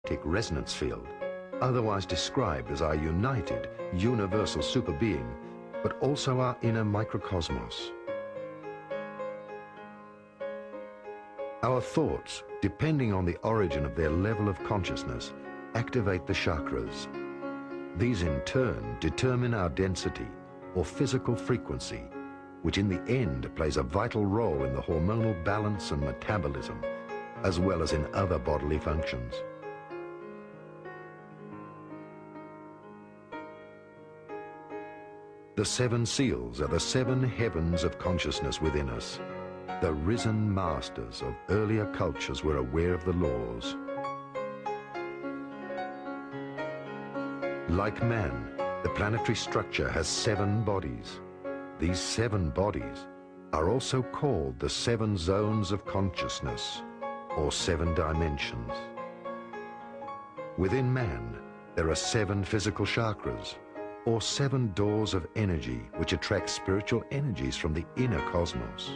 galactic resonance field, otherwise described as our united, universal superbeing, but also our inner microcosmos. Our thoughts, depending on the origin of their level of consciousness, activate the chakras. These in turn determine our density, or physical frequency, which in the end plays a vital role in the hormonal balance and metabolism, as well as in other bodily functions. The seven seals are the seven heavens of consciousness within us. The risen masters of earlier cultures were aware of the laws. Like man, the planetary structure has 7 bodies. These 7 bodies are also called the 7 zones of consciousness, or 7 dimensions. Within man, there are 7 physical chakras, or 7 doors of energy which attract spiritual energies from the inner cosmos.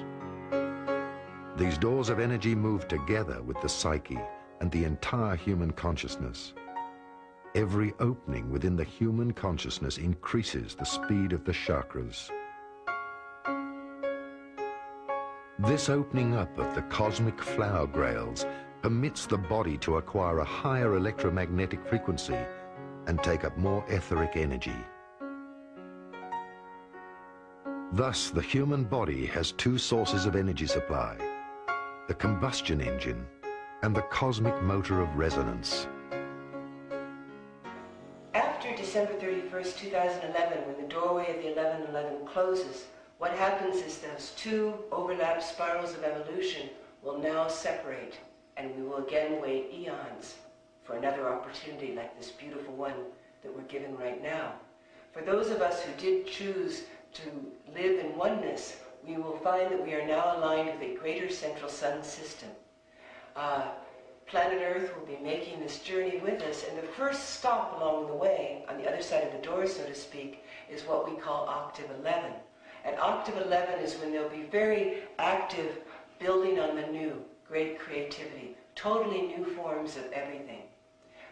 These doors of energy move together with the psyche and the entire human consciousness. Every opening within the human consciousness increases the speed of the chakras. This opening up of the cosmic flower grails permits the body to acquire a higher electromagnetic frequency and take up more etheric energy. Thus, the human body has 2 sources of energy supply: the combustion engine and the cosmic motor of resonance. After December 31st, 2011, when the doorway of the 1111 closes, what happens is those 2 overlap spirals of evolution will now separate, and we will again wait eons for another opportunity like this beautiful one that we're given right now. For those of us who did choose to live in oneness, we will find that we are now aligned with a greater central sun system. Planet Earth will be making this journey with us, and the first stop along the way, on the other side of the door, so to speak, is what we call Octave 11. And Octave 11 is when they'll be very active, building on the new, great creativity, totally new forms of everything.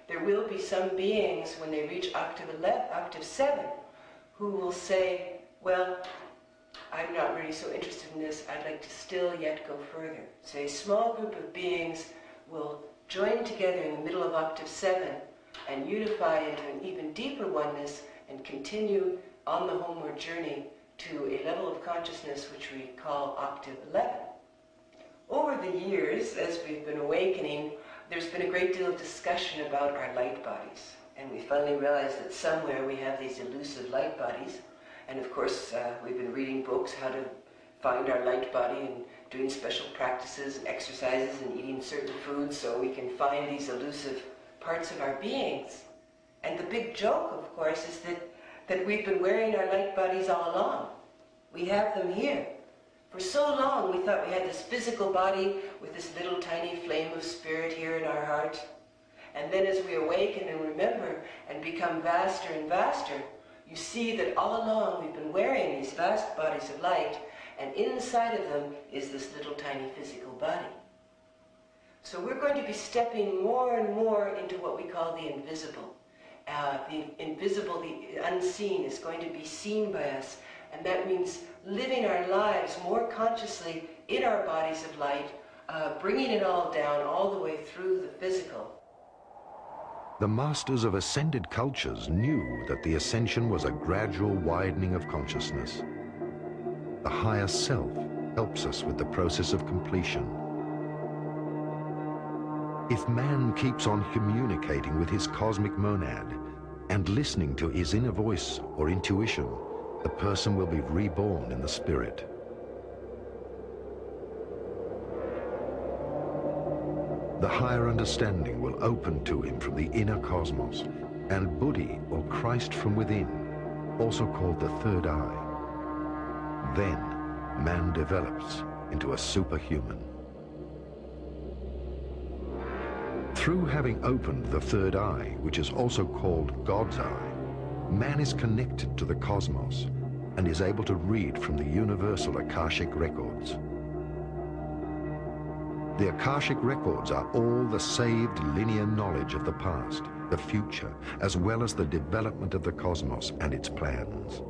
There will be some beings, when they reach Octave 7, who will say, well, I'm not really so interested in this, I'd like to still yet go further. So a small group of beings will join together in the middle of Octave 7 and unify into an even deeper oneness and continue on the homeward journey to a level of consciousness which we call Octave 11. Over the years, as we've been awakening, there's been a great deal of discussion about our light bodies. And we finally realized that somewhere we have these elusive light bodies. And of course, we've been reading books how to find our light body and doing special practices and exercises and eating certain foods so we can find these elusive parts of our beings. And the big joke, of course, is that we've been wearing our light bodies all along. We have them here. For so long we thought we had this physical body with this little tiny flame of spirit here in our heart. And then as we awaken and remember and become vaster and vaster, you see that all along we've been wearing these vast bodies of light, and inside of them is this little tiny physical body. So we're going to be stepping more and more into what we call the invisible. The invisible, the unseen, is going to be seen by us, and that means living our lives more consciously in our bodies of light, bringing it all down all the way through the physical. The masters of ascended cultures knew that the ascension was a gradual widening of consciousness. The higher self helps us with the process of completion. If man keeps on communicating with his cosmic monad and listening to his inner voice or intuition, the person will be reborn in the spirit. The higher understanding will open to him from the inner cosmos, and Buddhi, or Christ from within, also called the third eye. Then, man develops into a superhuman. Through having opened the third eye, which is also called God's eye, man is connected to the cosmos and is able to read from the universal Akashic records. The Akashic records are all the saved linear knowledge of the past, the future, as well as the development of the cosmos and its plans.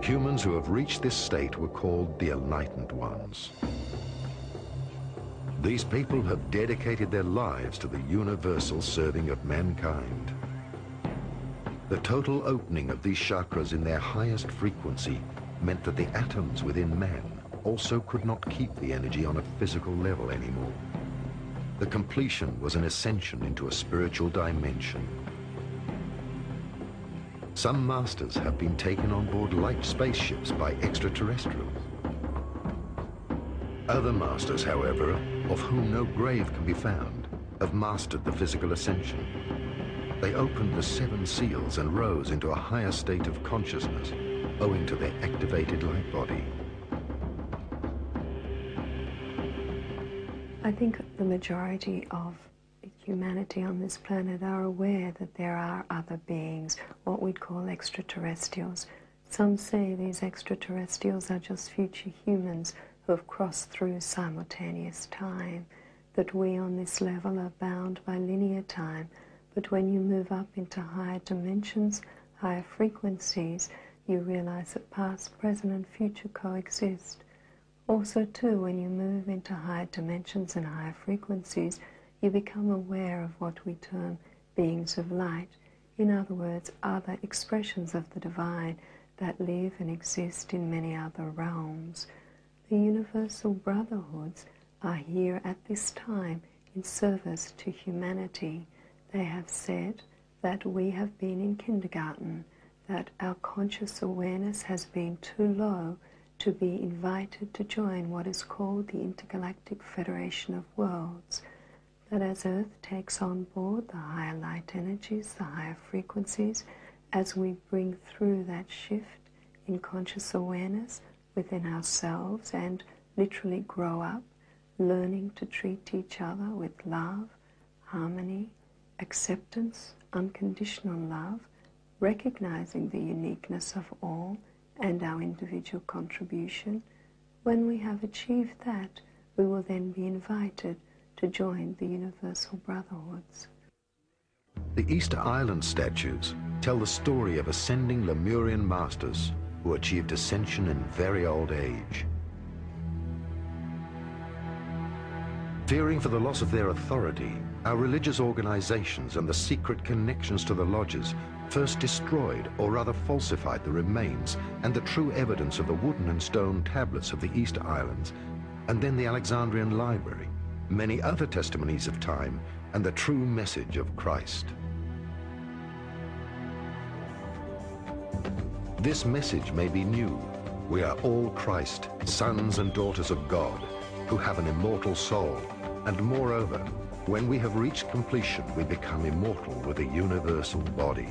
Humans who have reached this state were called the Enlightened Ones. These people have dedicated their lives to the universal serving of mankind. The total opening of these chakras in their highest frequency meant that the atoms within man also could not keep the energy on a physical level anymore. The completion was an ascension into a spiritual dimension. Some masters have been taken on board light spaceships by extraterrestrials. Other masters, however, of whom no grave can be found, have mastered the physical ascension. They opened the 7 seals and rose into a higher state of consciousness, owing to their activated light body. I think the majority of humanity on this planet are aware that there are other beings, what we'd call extraterrestrials. Some say these extraterrestrials are just future humans who have crossed through simultaneous time, that we on this level are bound by linear time, but when you move up into higher dimensions, higher frequencies, you realize that past, present and future coexist. Also too, when you move into higher dimensions and higher frequencies, you become aware of what we term beings of light. In other words, other expressions of the divine that live and exist in many other realms. The universal brotherhoods are here at this time in service to humanity. They have said that we have been in kindergarten, that our conscious awareness has been too low to be invited to join what is called the Intergalactic Federation of Worlds, that as Earth takes on board the higher light energies, the higher frequencies, as we bring through that shift in conscious awareness within ourselves and literally grow up, learning to treat each other with love, harmony, acceptance, unconditional love, recognizing the uniqueness of all and our individual contribution. When we have achieved that, we will then be invited to join the universal brotherhoods. The Easter Island statues tell the story of ascending Lemurian masters who achieved ascension in very old age. Fearing for the loss of their authority, our religious organizations and the secret connections to the lodges first destroyed or rather falsified the remains and the true evidence of the wooden and stone tablets of the Easter Islands, and then the Alexandrian Library, many other testimonies of time, and the true message of Christ. This message may be new. We are all Christ, sons and daughters of God, who have an immortal soul, and moreover, when we have reached completion, we become immortal with a universal body.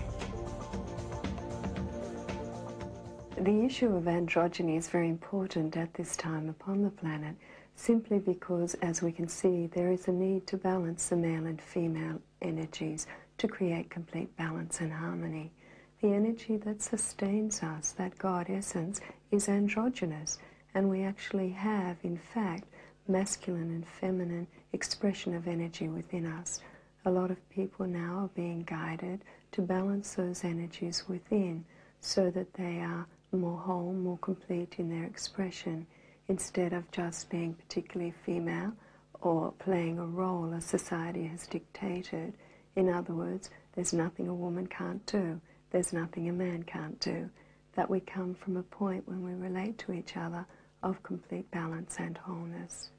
The issue of androgyny is very important at this time upon the planet, simply because, as we can see, there is a need to balance the male and female energies to create complete balance and harmony. The energy that sustains us, that God essence, is androgynous, and we actually have, in fact, masculine and feminine expression of energy within us. A lot of people now are being guided to balance those energies within so that they are more whole, more complete in their expression, instead of just being particularly female or playing a role as society has dictated. In other words, there's nothing a woman can't do, there's nothing a man can't do. That we come from a point when we relate to each other of complete balance and wholeness.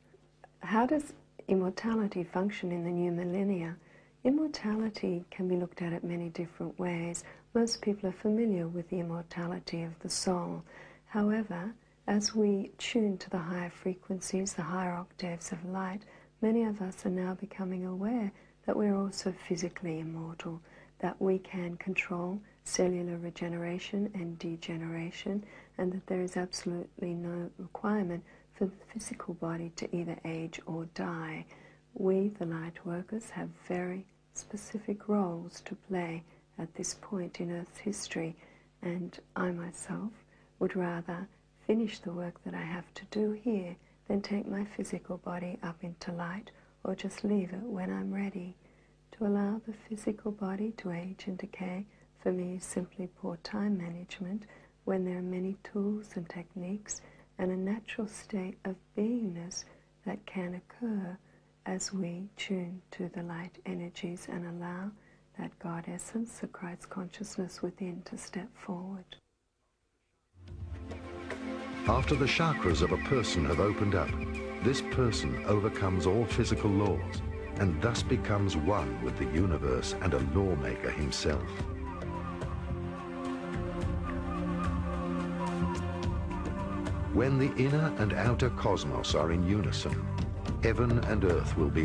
How does immortality function in the new millennia? Immortality can be looked at in many different ways. Most people are familiar with the immortality of the soul. However, as we tune to the higher frequencies, the higher octaves of light, many of us are now becoming aware that we're also physically immortal, that we can control cellular regeneration and degeneration, and that there is absolutely no requirement for the physical body to either age or die. We, the light workers, have very specific roles to play at this point in Earth's history, and I myself would rather finish the work that I have to do here, then take my physical body up into light, or just leave it when I'm ready. To allow the physical body to age and decay, for me, is simply poor time management, when there are many tools and techniques and a natural state of beingness that can occur as we tune to the light energies and allow that God essence, the Christ consciousness within, to step forward. After the chakras of a person have opened up, this person overcomes all physical laws and thus becomes one with the universe and a lawmaker himself. When the inner and outer cosmos are in unison, heaven and earth will be